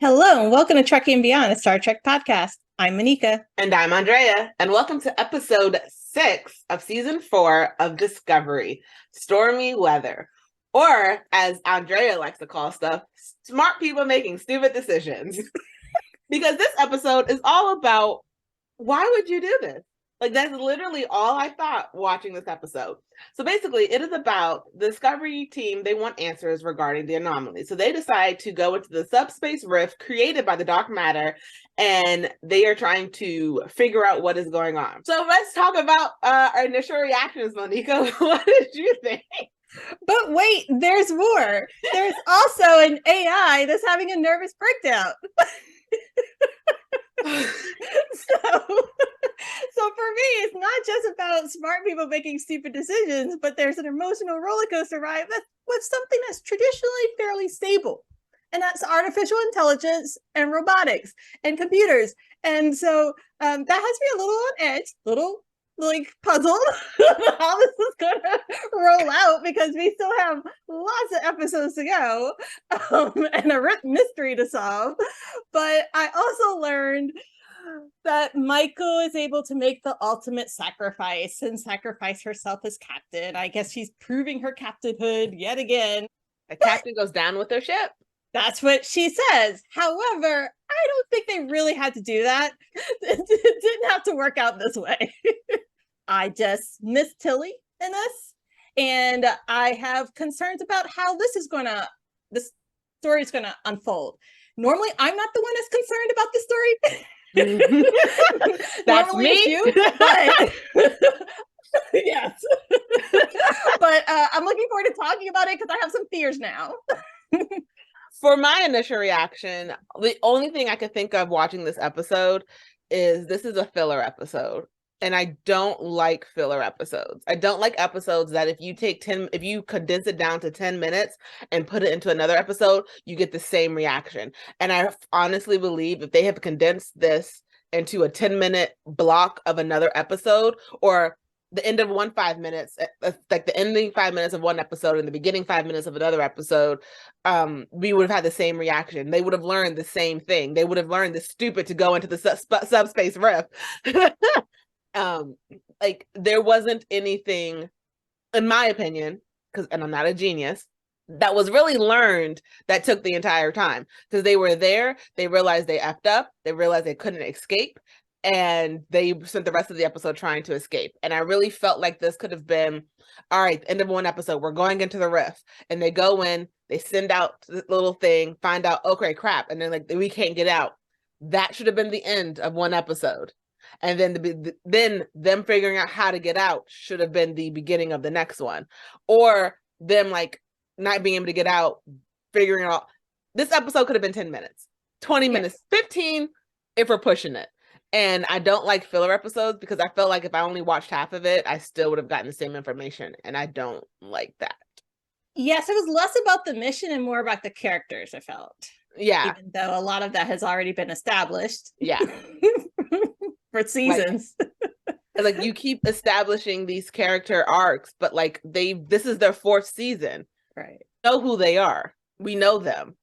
Hello, and welcome to Trekkie and Beyond, a Star Trek podcast. I'm Monica. And I'm Andrea, and welcome to episode 6 of season 4 of Discovery, Stormy Weather. Or, as Andrea likes to call stuff, smart people making stupid decisions. Because this episode is all about why would you do this? Like, that's literally all I thought watching this episode. So basically, it is about the Discovery team. They want answers regarding the anomaly. So they decide to go into the subspace rift created by the Dark Matter, and they are trying to figure out what is going on. So let's talk about our initial reactions, Monica. What did you think? But wait, there's more. There's also an AI that's having a nervous breakdown. So for me, it's not just about smart people making stupid decisions, but there's an emotional roller coaster ride with something that's traditionally fairly stable, and that's artificial intelligence and robotics and computers. And so that has me a little on edge, little like puzzled how this is gonna roll out, because we still have lots of episodes to go and a mystery to solve. But I also learned that Michael is able to make the ultimate sacrifice and sacrifice herself as captain. I guess she's proving her captainhood yet again. The captain goes down with their ship. That's what she says. However, I don't think they really had to do that. It didn't have to work out this way. I just miss Tilly in this, and I have concerns about how this story is gonna unfold. Normally, I'm not the one that's concerned about the story. That's me. You, but yes. But I'm looking forward to talking about it because I have some fears now. For my initial reaction, the only thing I could think of watching this episode is this is a filler episode. And I don't like filler episodes. I don't like episodes that if you condense it down to 10 minutes and put it into another episode, you get the same reaction. And I honestly believe if they have condensed this into a 10-minute block of another episode, or the end of 5 minutes, like the ending 5 minutes of one episode and the beginning 5 minutes of another episode, we would have had the same reaction. They would have learned the same thing. They would have learned it's stupid to go into the subspace rift. Like there wasn't anything, in my opinion, and I'm not a genius, that was really learned that took the entire time, because they were there, they realized they effed up, they realized they couldn't escape, and they spent the rest of the episode trying to escape. And I really felt like this could have been, all right, end of one episode, we're going into the rift, and they go in, they send out the little thing, find out, okay, crap, and then like we can't get out. That should have been the end of one episode. And then them figuring out how to get out should have been the beginning of the next one. Or them like not being able to get out, figuring out. This episode could have been 10 minutes, 20 minutes, 15 if we're pushing it. And I don't like filler episodes because I felt like if I only watched half of it, I still would have gotten the same information. And I don't like that. Yes, it was less about the mission and more about the characters, I felt. Yeah. Even though a lot of that has already been established. Yeah. For seasons. Like you keep establishing these character arcs, but like this is their 4th season. Right. We know who they are. We know them.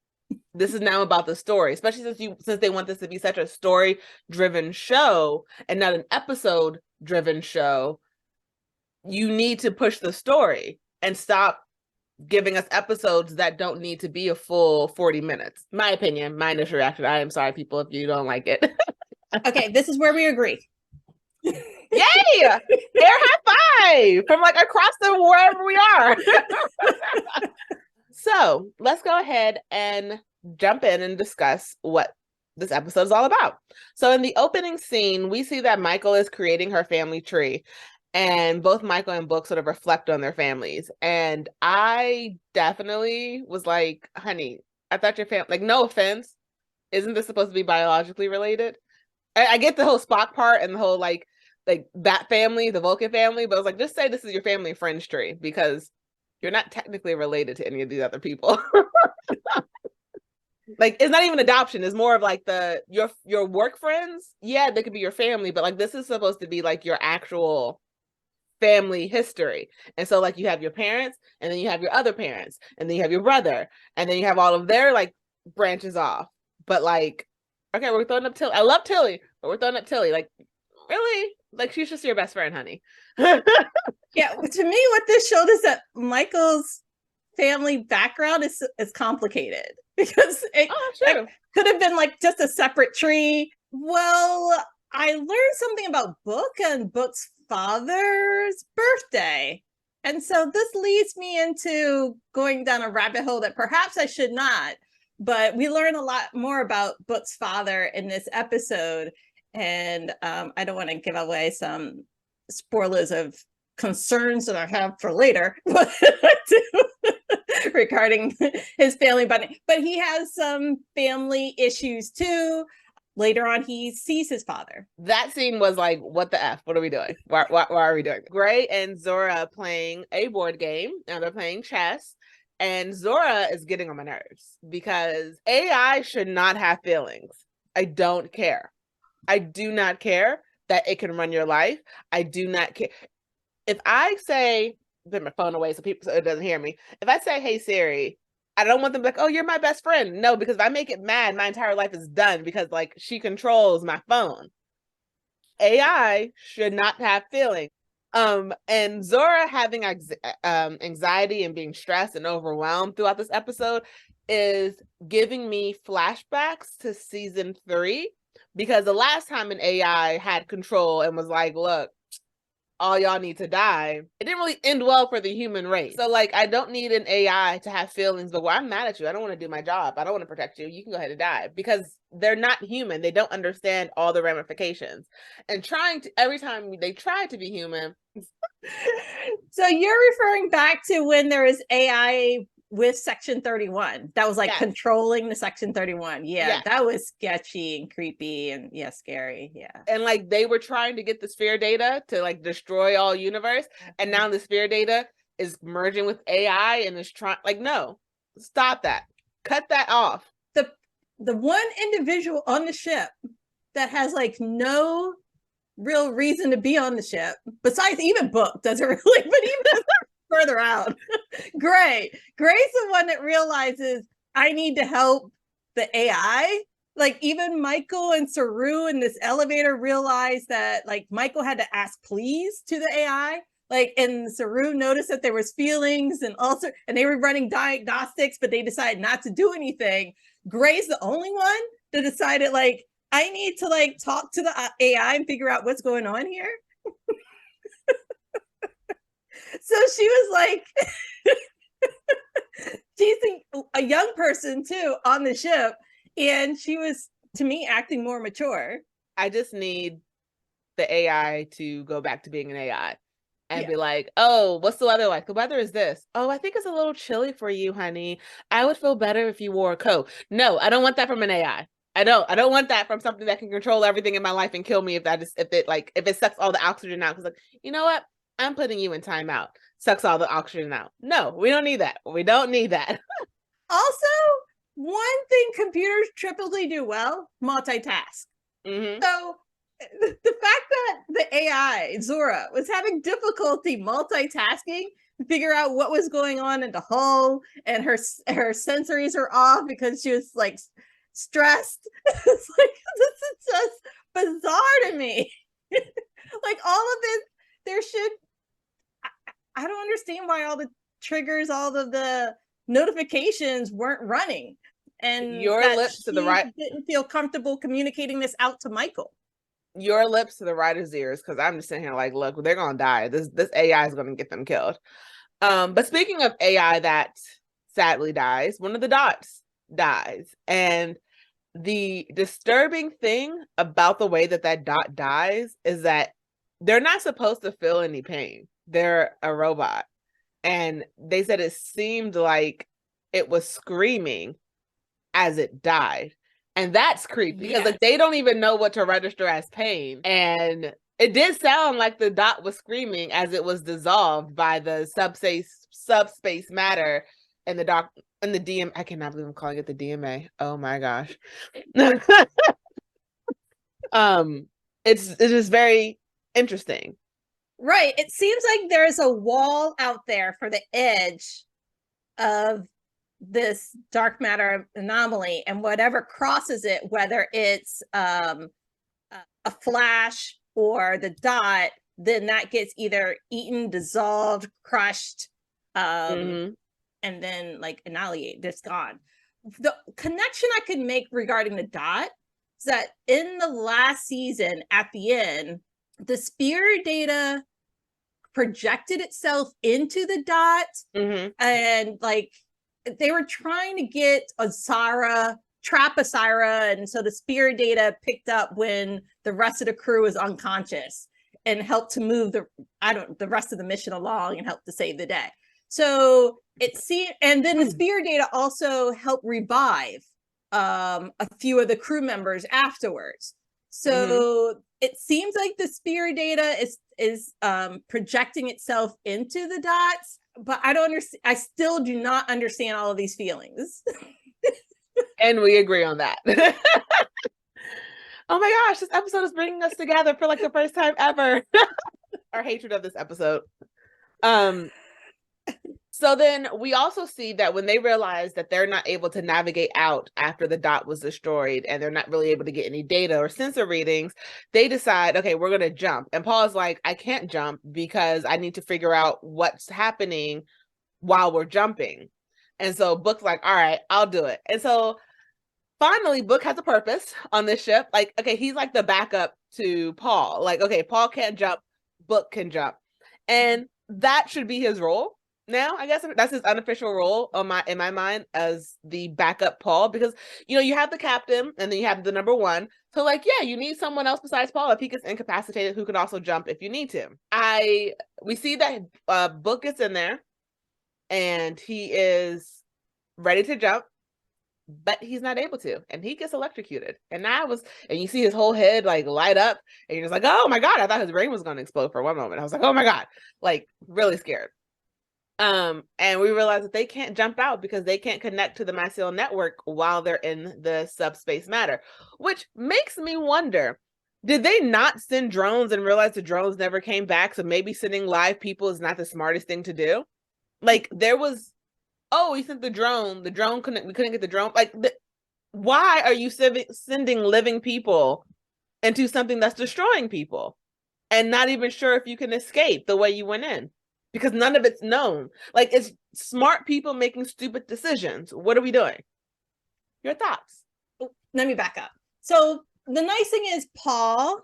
This is now about the story, especially since they want this to be such a story-driven show and not an episode-driven show. You need to push the story and stop giving us episodes that don't need to be a full 40 minutes. My opinion, my initial reaction. I am sorry, people, if you don't like it. Okay, this is where we agree. Yay! Air high five from like across the wherever we are. So let's go ahead and jump in and discuss what this episode is all about. So in the opening scene, we see that Michael is creating her family tree, and both Michael and Book sort of reflect on their families. And I definitely was like, honey, I thought your family, like, no offense, isn't this supposed to be biologically related? I get the whole Spock part and the whole like that family, the Vulcan family, but I was like, just say this is your family friends tree, because you're not technically related to any of these other people. Like, it's not even adoption. It's more of like your work friends. Yeah, they could be your family, but like this is supposed to be like your actual family history. And so like you have your parents, and then you have your other parents, and then you have your brother, and then you have all of their like branches off. but like, okay, we're throwing up Tilly. I love Tilly, but we're throwing up Tilly. Like, really? Like, she's just your best friend, honey. Yeah, to me, what this showed is that Michael's family background is complicated because it could have been like just a separate tree. Well, I learned something about Book and Book's father's birthday. And so this leads me into going down a rabbit hole that perhaps I should not. But we learn a lot more about Book's father in this episode. And I don't want to give away some spoilers of concerns that I have for later regarding his family, but he has some family issues too. Later on, he sees his father. That scene was like, what the F? What are we doing? Why are we doing? Gray and Zora playing a board game, and they're playing chess. And Zora is getting on my nerves because AI should not have feelings. I don't care. I do not care that it can run your life. I do not care. If I say, put my phone away so it doesn't hear me. If I say, hey Siri, I don't want them to be like, oh, you're my best friend. No, because if I make it mad, my entire life is done because like she controls my phone. AI should not have feelings. And Zora having anxiety and being stressed and overwhelmed throughout this episode is giving me flashbacks to season 3, because the last time an AI had control and was like, look, all y'all need to die, it didn't really end well for the human race. So like, I don't need an AI to have feelings, but I'm mad at you. I don't want to do my job. I don't want to protect you. You can go ahead and die, because they're not human. They don't understand all the ramifications. And every time they try to be human. So you're referring back to when there was AI with Section 31 that was like controlling the Section 31. Yeah, that was sketchy and creepy and scary. Yeah. And like they were trying to get the sphere data to like destroy all universe, and now the sphere data is merging with AI and is trying, like, no, stop that. Cut that off. The one individual on the ship that has like no real reason to be on the ship, besides even Book doesn't really, but even further out. Gray's the one that realizes I need to help the AI. Like even Michael and Saru in this elevator realized that like Michael had to ask please to the AI. Like, and Saru noticed that there was feelings and they were running diagnostics, but they decided not to do anything. Gray's the only one that decided like, I need to like talk to the AI and figure out what's going on here. So she was like, she's a young person too on the ship, and she was, to me, acting more mature. I just need the AI to go back to being an AI and be like, oh, what's the weather like? The weather is this. Oh, I think it's a little chilly for you, honey. I would feel better if you wore a coat. No, I don't want that from an AI. I don't want that from something that can control everything in my life and kill me if it sucks all the oxygen out. Because like, you know what? I'm putting you in timeout. Sucks all the oxygen out. No, we don't need that. We don't need that. Also, one thing computers typically do well, multitask. Mm-hmm. So the fact that the AI, Zora, was having difficulty multitasking to figure out what was going on in the hull, and her sensories are off because she was like stressed. It's like, this is just bizarre to me. Like all of this, there should, I don't understand why all the triggers, all of the notifications weren't running, and your lips to the right didn't feel comfortable communicating this out to Michael. Your lips to the writer's ears, because I'm just sitting here like, look, they're gonna die. This AI is gonna get them killed. But speaking of AI that sadly dies, one of the dots dies, and the disturbing thing about the way that dot dies is that they're not supposed to feel any pain. They're a robot. And they said it seemed like it was screaming as it died. And that's creepy because like they don't even know what to register as pain. And it did sound like the dot was screaming as it was dissolved by the subspace matter and the DM. I cannot believe I'm calling it the DMA. Oh my gosh. It's just very interesting. Right. It seems like there's a wall out there for the edge of this dark matter anomaly, and whatever crosses it, whether it's a flash or the dot, then that gets either eaten, dissolved, crushed, and then like annihilated, it's gone. The connection I could make regarding the dot is that in the last season, at the end, the spirit data projected itself into the dot, and like they were trying to get a Zora, trap a Zora, and so the spirit data picked up when the rest of the crew was unconscious and helped to move the rest of the mission along and helped to save the day. So and then the spirit data also helped revive a few of the crew members afterwards. So it seems like the spirit data is projecting itself into the dots, but I don't understand. I still do not understand all of these feelings. And we agree on that. Oh my gosh, this episode is bringing us together for like the first time ever. Our hatred of this episode. So then we also see that when they realize that they're not able to navigate out after the dot was destroyed and they're not really able to get any data or sensor readings, they decide, okay, we're going to jump. And Paul's like, I can't jump because I need to figure out what's happening while we're jumping. And so Book's like, all right, I'll do it. And so finally, Book has a purpose on this ship. Like, okay, he's like the backup to Paul. Like, okay, Paul can't jump, Book can jump. And that should be his role. Now, I guess that's his unofficial role in my mind as the backup Paul, because you have the captain and then you have the number one. So like, yeah, you need someone else besides Paul if he gets incapacitated who can also jump if you need to. We see that Book gets in there and he is ready to jump, but he's not able to, and he gets electrocuted. And you see his whole head like light up, and you're just like, oh my God, I thought his brain was going to explode for one moment. I was like, oh my God, like really scared. And we realize that they can't jump out because they can't connect to the mycelial network while they're in the subspace matter, which makes me wonder, did they not send drones and realize the drones never came back? So maybe sending live people is not the smartest thing to do. Like we sent the drone we couldn't get the drone. Like, why are you sending living people into something that's destroying people and not even sure if you can escape the way you went in? Because none of it's known. Like, it's smart people making stupid decisions. What are we doing? Your thoughts? Let me back up. So the nice thing is Paul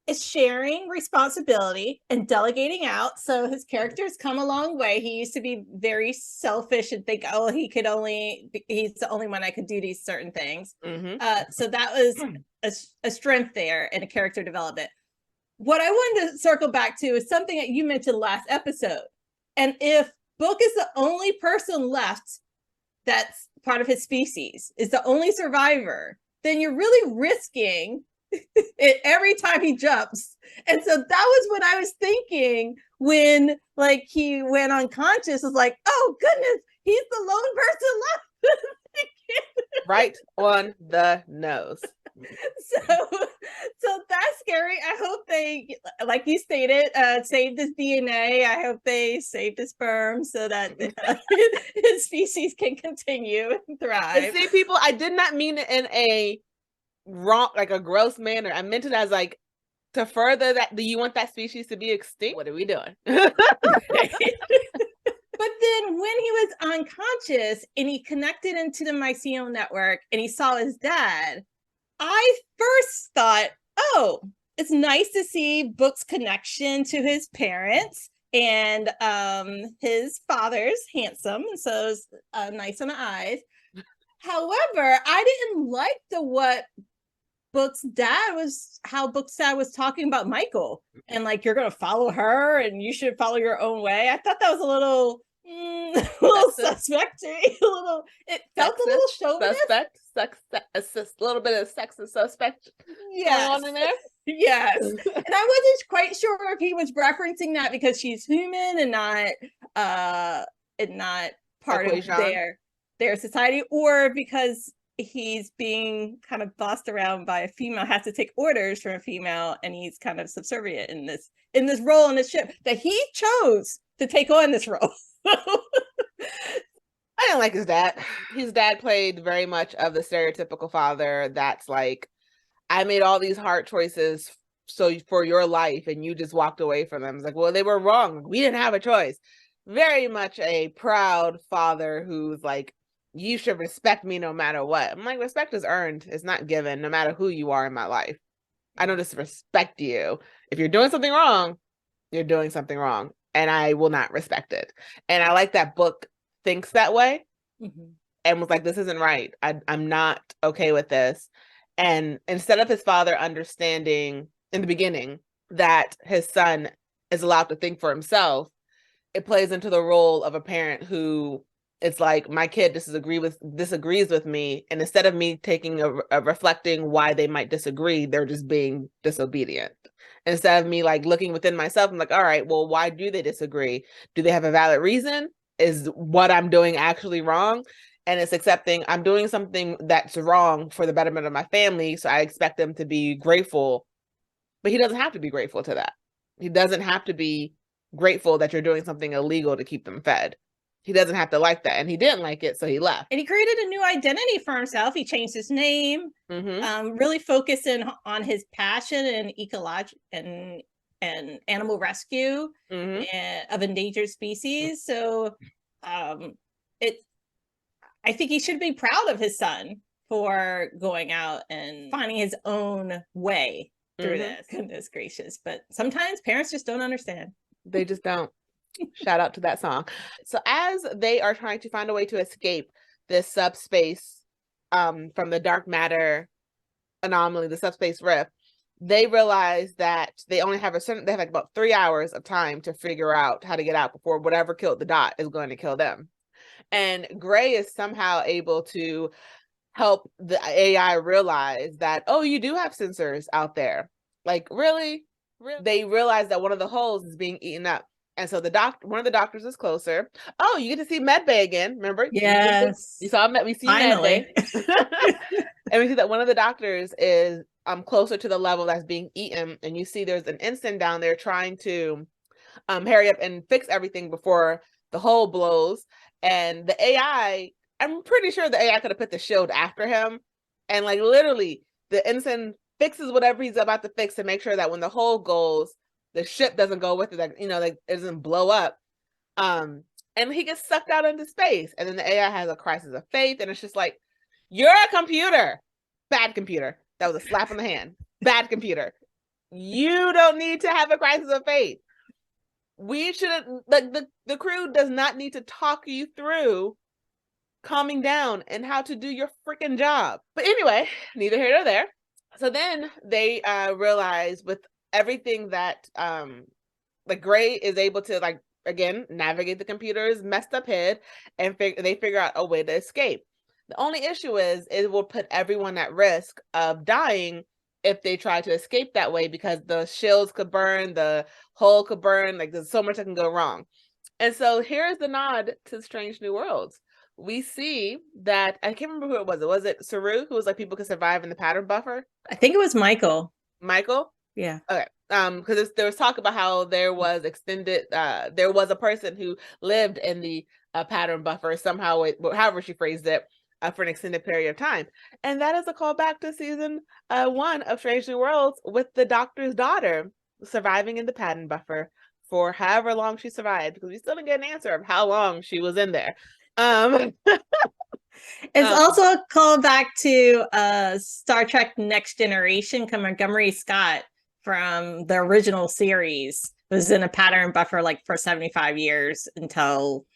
is sharing responsibility and delegating out. So his character's come a long way. He used to be very selfish and think, oh, he's the only one I could do these certain things. So that was a strength there in a character development. What I wanted to circle back to is something that you mentioned last episode. And if Book is the only person left that's part of his species, is the only survivor, then you're really risking it every time he jumps. And so that was what I was thinking when like he went unconscious. Was like, oh goodness, he's the lone person left. Right on the nose. So that's scary. I hope they, like you stated, saved his DNA. I hope they saved his sperm so that his species can continue and thrive. And see, people, I did not mean it in a wrong, like a gross manner. I meant it as like, to further that, do you want that species to be extinct? What are we doing? But then when he was unconscious and he connected into the mycelial network and he saw his dad, I first thought, oh, it's nice to see Book's connection to his parents, and his father's handsome, and so it's nice on the eyes. However, I didn't like how Book's dad was talking about Michael, and like, you're gonna follow her and you should follow your own way. I thought that was a little suspect. It felt a little chauvinist. A little bit of sexist suspect going on in there. Yes. And I wasn't quite sure if he was referencing that because she's human and not part of their society, or because he's being kind of bossed around by a female, has to take orders from a female, and he's kind of subservient in this role on this ship that he chose to take on this role. I didn't didn't like his dad. His dad played very much of the stereotypical father that's like, I made all these hard choices for your life and you just walked away from them. It's like, well, they were wrong. We didn't have a choice. Very much a proud father who's like, you should respect me no matter what. I'm like, respect is earned. It's not given, no matter who you are in my life. I don't just respect you. If you're doing something wrong, you're doing something wrong. And I will not respect it. And I like that book thinks that way. And was like, this isn't right. I'm not okay with this. And instead of his father understanding in the beginning that his son is allowed to think for himself, it plays into the role of a parent who it's like, my kid disagrees with me. And instead of me taking a reflecting why they might disagree, they're just being disobedient. Instead of me like looking within myself, I'm like, all right, well, why do they disagree? Do they have a valid reason? Is what I'm doing actually wrong? And it's accepting I'm doing something that's wrong for the betterment of my family. So I expect them to be grateful, but he doesn't have to be grateful to that. He doesn't have to be grateful that you're doing something illegal to keep them fed. He doesn't have to like that. And he didn't like it, so he left. And he created a new identity for himself. He changed his name, really focusing on his passion and ecological and animal rescue of endangered species. So I think he should be proud of his son for going out and finding his own way through this. Goodness gracious. But sometimes parents just don't understand. They just don't. Shout out to that song. So as they are trying to find a way to escape this subspace from the Dark Matter Anomaly, the subspace rift, they realize that they have like about 3 hours of time to figure out how to get out before whatever killed the Dot is going to kill them. And Gray is somehow able to help the AI realize that, oh, you do have sensors out there. Like, really? They realize that one of the holes is being eaten up. And so one of the doctors is closer. Oh, you get to see Medbay again. Remember? Yes. We saw we see Medbay. And we see that one of the doctors is closer to the level that's being eaten. And you see there's an ensign down there trying to hurry up and fix everything before the hole blows. And the AI, I'm pretty sure the AI could have put the shield after him. And like literally the ensign fixes whatever he's about to fix to make sure that when the hole goes, the ship doesn't go with it, like, like it doesn't blow up. And he gets sucked out into space. And then the AI has a crisis of faith. And it's just like, you're a computer. Bad computer. That was a slap on the hand. Bad computer. You don't need to have a crisis of faith. We shouldn't, like, the crew does not need to talk you through calming down and how to do your freaking job. But anyway, neither here nor there. So then they realize with everything that like Gray is able to, like, again, navigate the computer's messed up head, and they figure out a way to escape. The only issue is it will put everyone at risk of dying if they try to escape that way, because the shields could burn, the hull could burn, like there's so much that can go wrong. And so here's the nod to Strange New Worlds. We see that, I can't remember who it was. Was it Saru who was like, people could survive in the pattern buffer? I think it was Michael. Michael? Yeah. Okay. Because there was talk about how there was there was a person who lived in the pattern buffer somehow, however she phrased it, for an extended period of time. And that is a callback to season 1 of Strange New Worlds, with the Doctor's daughter surviving in the pattern buffer for however long she survived, because we still didn't get an answer of how long she was in there. It's also a callback to Star Trek Next Generation. Montgomery Scott from the original series was in a pattern buffer like for 75 years until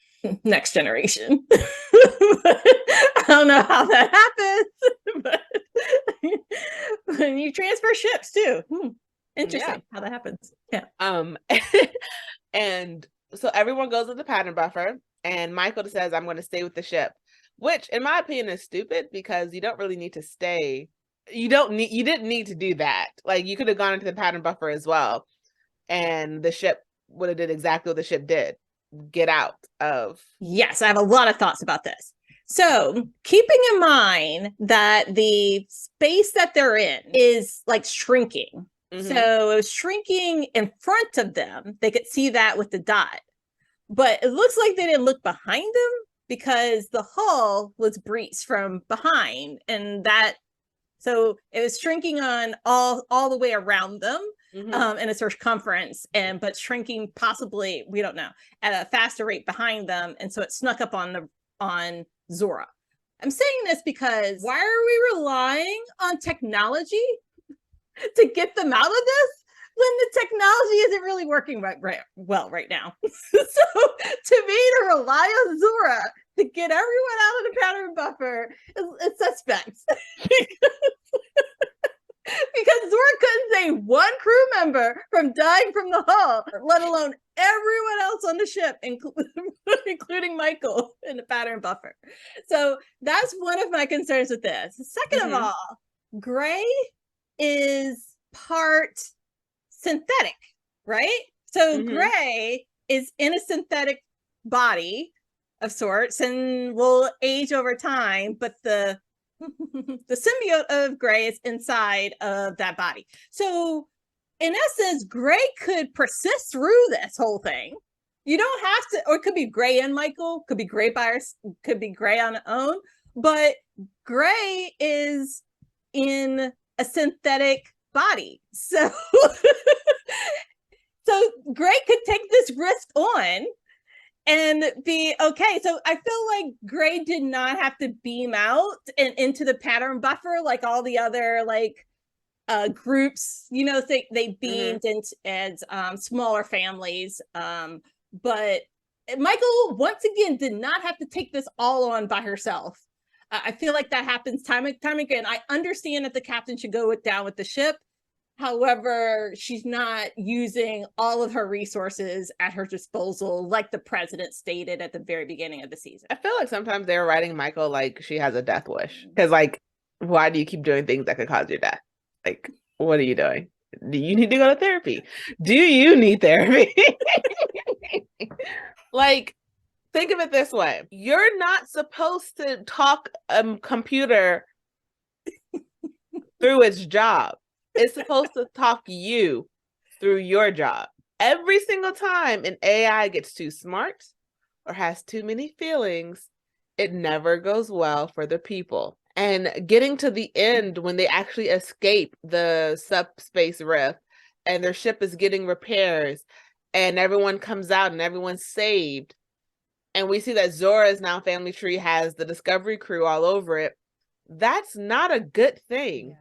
Next Generation. I don't know how that happens, but you transfer ships too. Interesting how that happens. Yeah. And so everyone goes to the pattern buffer, and Michael says, I'm going to stay with the ship, which in my opinion is stupid, because you don't really need to stay. You didn't need to do that. Like, you could have gone into the pattern buffer as well, and the ship would have did exactly what the ship did. Get out of. Yes, I have a lot of thoughts about this. So, keeping in mind that the space that they're in is like shrinking. So it was shrinking in front of them. They could see that with the dot. But it looks like they didn't look behind them. because the hull was breached from behind, and that so it was shrinking on all the way around them in a circumference, but shrinking possibly, we don't know, at a faster rate behind them, and so it snuck up on Zora. I'm saying this because why are we relying on technology to get them out of this when the technology isn't really working well right now? So to me, to rely on Zora to get everyone out of the pattern buffer is suspect. Because Zora couldn't save one crew member from dying from the hull, let alone everyone else on the ship, including Michael in the pattern buffer. So that's one of my concerns with this. Second of all, Gray is part synthetic, right? So Gray is in a synthetic body of sorts and will age over time, but the symbiote of Gray is inside of that body. So in essence, Gray could persist through this whole thing. You don't have to, or it could be Gray and Michael, could be Gray could be Gray on its own, but Gray is in a synthetic body. So so Gray could take this risk on and be okay. So I feel like Gray did not have to beam out and into the pattern buffer like all the other groups, they beamed into as smaller families. But Michael, once again, did not have to take this all on by herself. I feel like that happens time and time again. I understand that the captain should go down with the ship. However, she's not using all of her resources at her disposal, like the president stated at the very beginning of the season. I feel like sometimes they're writing Michael like she has a death wish. Because, why do you keep doing things that could cause your death? What are you doing? Do you need to go to therapy? Do you need therapy? Think of it this way. You're not supposed to talk a computer through its job. It's supposed to talk you through your job. Every single time an AI gets too smart or has too many feelings, it never goes well for the people. And getting to the end when they actually escape the subspace rift and their ship is getting repairs and everyone comes out and everyone's saved. And we see that Zora's now family tree has the Discovery crew all over it. That's not a good thing. Yes.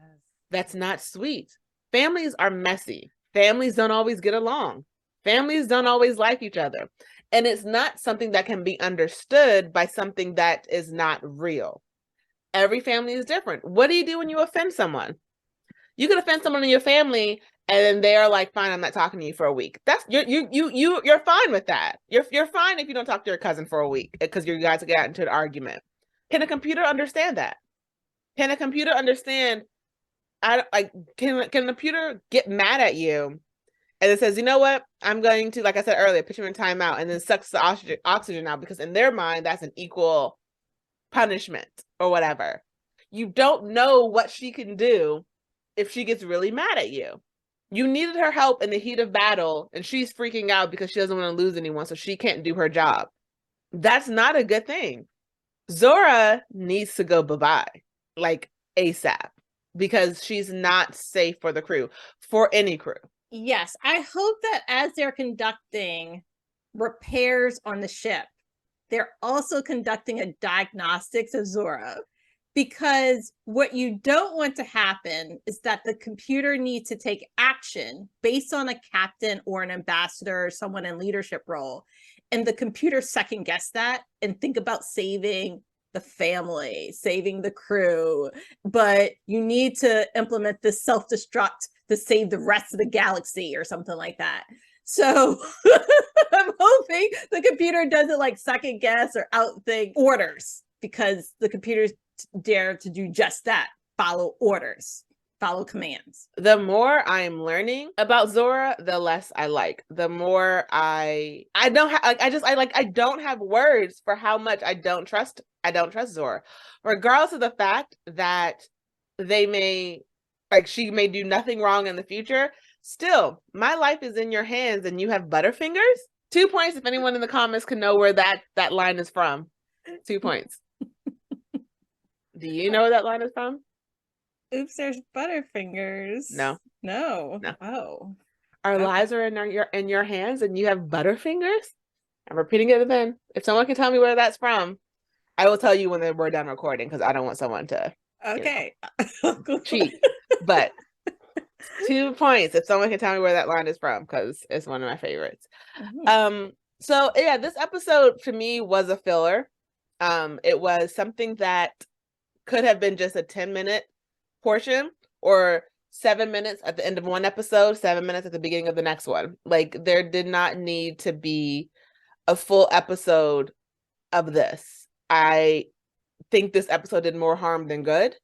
That's not sweet. Families are messy. Families don't always get along. Families don't always like each other. And it's not something that can be understood by something that is not real. Every family is different. What do you do when you offend someone? You can offend someone in your family and then they're like, fine, I'm not talking to you for a week. That's you're fine with that. You're fine if you don't talk to your cousin for a week because you guys get into an argument. Can a computer understand that? Can a computer understand? Can a computer get mad at you and it says, you know what? I'm going to, like I said earlier, put you in timeout and then sucks the oxygen out because in their mind, that's an equal punishment or whatever. You don't know what she can do if she gets really mad at you. You needed her help in the heat of battle and she's freaking out because she doesn't want to lose anyone, so she can't do her job. That's not a good thing. Zora needs to go bye-bye, ASAP, because she's not safe for the crew, for any crew. Yes, I hope that as they're conducting repairs on the ship, they're also conducting a diagnostics of Zora, because what you don't want to happen is that the computer needs to take action based on a captain or an ambassador or someone in leadership role, and the computer second guess that and think about saving the family, saving the crew, but you need to implement this self-destruct to save the rest of the galaxy or something like that. So I'm hoping the computer doesn't second guess or outthink orders, because the computers dare to do just that, follow orders, follow commands. The more I'm learning about Zora, the less I like. The more I don't have words for how much I don't trust Zora, regardless of the fact that she may do nothing wrong in the future. Still, my life is in your hands and you have Butterfingers. 2 points if anyone in the comments can know where that line is from. 2 points. Do you know where that line is from? Oops, there's Butterfingers. No. No. Oh. Our Okay. lives are in your hands, and you have Butterfingers. I'm repeating it again. If someone can tell me where that's from, I will tell you when we're done recording because I don't want someone to Okay. cheat. But 2 points if someone can tell me where that line is from because it's one of my favorites. So yeah, this episode to me was a filler. It was something that could have been just a 10-minute portion or 7 minutes at the end of one episode, 7 minutes at the beginning of the next one. Like there did not need to be a full episode of this. I think this episode did more harm than good.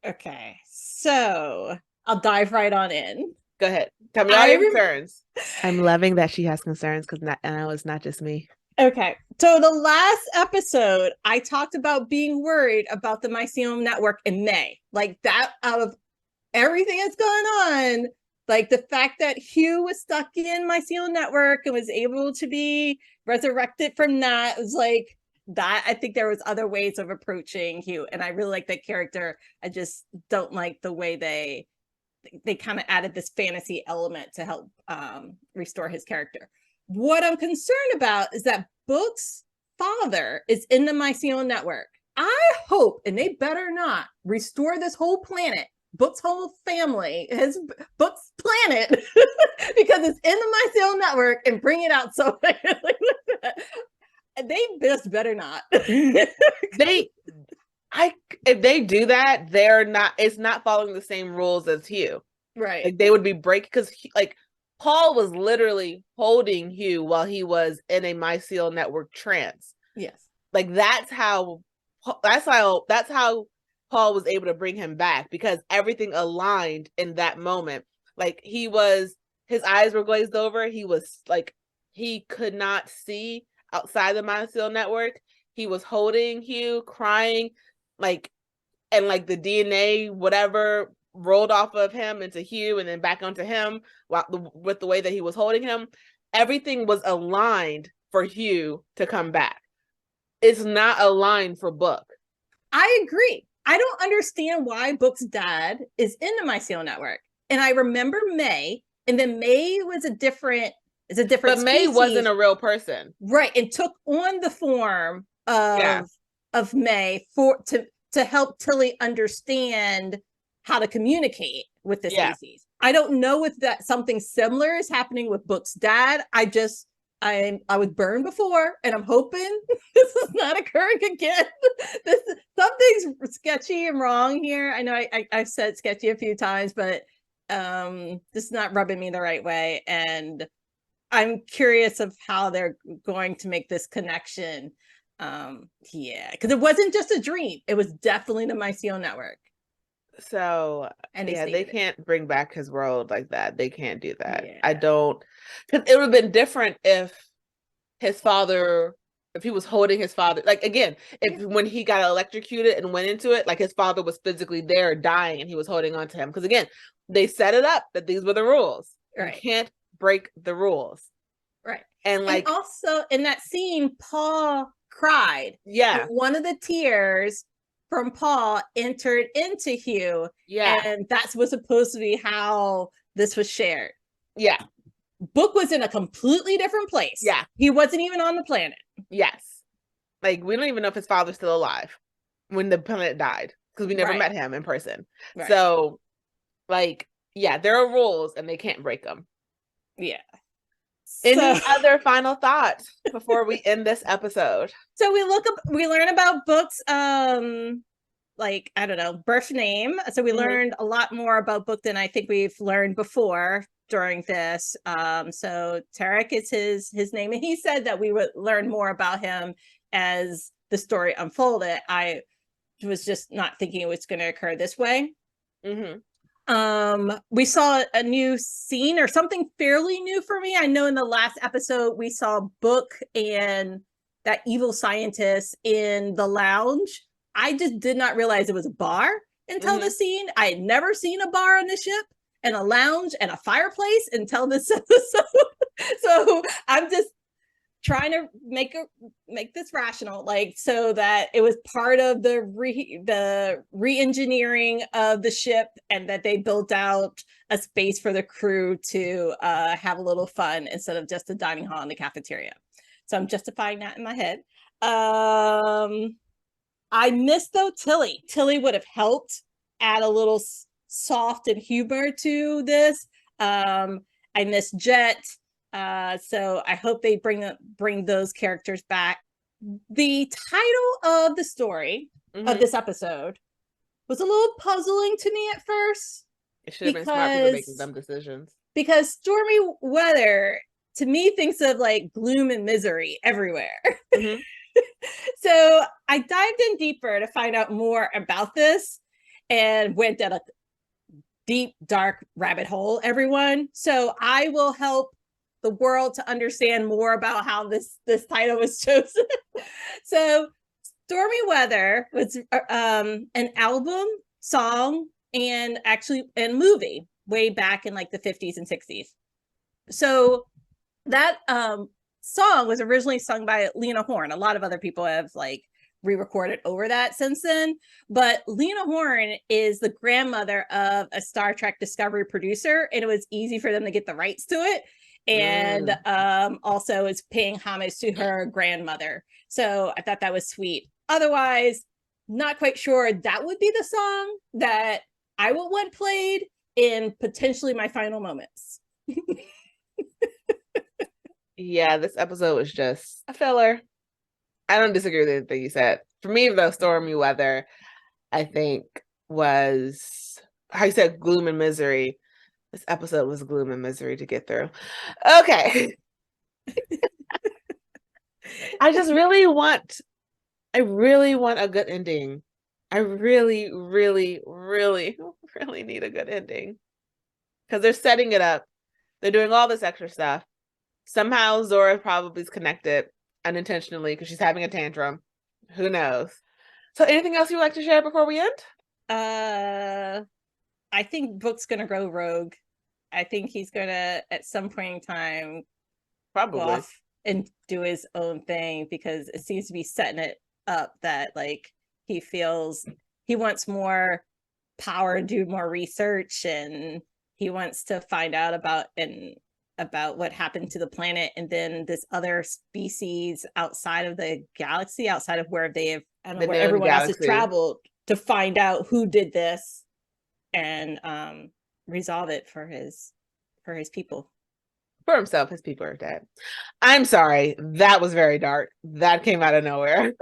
Okay, so I'll dive right on in. Go ahead. Tell me all your concerns. I'm loving that she has concerns because I know it's not just me. Okay, so the last episode, I talked about being worried about the Mycelium Network in May. Like that, out of everything that's going on, like the fact that Hugh was stuck in Mycelium Network and was able to be resurrected from that was like that. I think there was other ways of approaching Hugh, and I really like that character. I just don't like the way they kind of added this fantasy element to help restore his character. What I'm concerned about is that Book's father is in the Mycelium Network. I hope, and they better not, restore this whole planet, Book's whole family, his Book's planet, because it's in the Mycelium Network, and bring it out somewhere. They just better not. If they do that, it's not following the same rules as Hugh. Right. Like they would be breaking because like Paul was literally holding Hugh while he was in a Mycelium Network trance. Yes. Like that's how Paul was able to bring him back because everything aligned in that moment. Like his eyes were glazed over. He was like, he could not see outside the Mycelium Network. He was holding Hugh, crying, and the DNA, whatever, rolled off of him into Hugh and then back onto him with the way that he was holding him. Everything was aligned for Hugh to come back. It's not aligned for Book. I agree. I don't understand why Book's dad is in the Mycelium Network. And I remember May, and then May was a different But species. May wasn't a real person. Right. And took on the form of May to help Tilly understand how to communicate with the species. I don't know if that something similar is happening with Book's dad. I was burned before, and I'm hoping this is not occurring again. Something's sketchy and wrong here. I know I've said sketchy a few times, but this is not rubbing me the right way. And I'm curious of how they're going to make this connection. Because it wasn't just a dream. It was definitely the Mycelium Network. So they can't bring back his world like that. They can't do that. I don't, because it would have been different if he was holding his father, like again, when he got electrocuted and went into it, like his father was physically there dying and he was holding on to him. Because again, they set it up that these were the rules. Right. You can't break the rules. Right. And also in that scene, Paul cried. Yeah. One of the tears from Paul entered into Hugh. Yeah. And that was supposed to be how this was shared. Yeah. Book was in a completely different place. Yeah. He wasn't even on the planet. Yes. Like, we don't even know if his father's still alive when the planet died, because we never met him in person. Right. So, there are rules and they can't break them. Yeah. Any other final thoughts before we end this episode? So we learn about Book's birth name. So we learned a lot more about Book than I think we've learned before during this. So Tarek is his name, and he said that we would learn more about him as the story unfolded. I was just not thinking it was going to occur this way. We saw a new scene, or something fairly new for me. I know in the last episode we saw Book and that evil scientist in the lounge. I just did not realize it was a bar until the scene. I had never seen a bar on the ship and a lounge and a fireplace until this episode. So I'm just trying to make this rational, like, so that it was part of the re-engineering of the ship, and that they built out a space for the crew to have a little fun instead of just a dining hall in the cafeteria. So I'm justifying that in my head. I miss, though, Tilly. Tilly would have helped add a little soft and humor to this. I miss Jet. So I hope they bring those characters back. The title of the story of this episode was a little puzzling to me at first. It should have been smart people making dumb decisions. Because stormy weather, to me, thinks of like gloom and misery everywhere. So I dived in deeper to find out more about this and went down a deep, dark rabbit hole, everyone. So I will help the world to understand more about how this title was chosen. So Stormy Weather was an album, song, and movie way back in like the 50s and 60s. So that song was originally sung by Lena Horne. A lot of other people have like re-recorded over that since then, but Lena Horne is the grandmother of a Star Trek Discovery producer, and it was easy for them to get the rights to it. And also is paying homage to her grandmother. So I thought that was sweet. Otherwise, not quite sure that would be the song that I would want played in potentially my final moments. Yeah, this episode was just a filler. I don't disagree with anything you said. For me, though, Stormy Weather, I think, was, how you said, gloom and misery. This episode was gloom and misery to get through. Okay. I really want a good ending. I really need a good ending. Because they're setting it up. They're doing all this extra stuff. Somehow Zora probably is connected unintentionally because she's having a tantrum. Who knows? So anything else you would like to share before we end? I think Book's gonna go rogue. I think he's gonna, at some point in time, probably go off and do his own thing, because it seems to be setting it up that like he feels he wants more power, do more research, and he wants to find out about what happened to the planet, and then this other species outside of the galaxy, outside of where they have, I don't know, where everyone else has traveled, to find out who did this and resolve it for his people. For himself. His people are dead. I'm sorry, that was very dark. That came out of nowhere.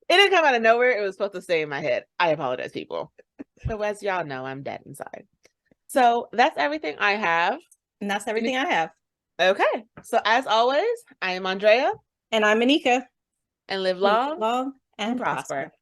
It didn't come out of nowhere. It was supposed to stay in my head. I apologize, people. So as y'all know, I'm dead inside. So that's everything I have. And that's everything I have. Okay. So as always, I am Andrea. And I'm Anika. And live long and prosper.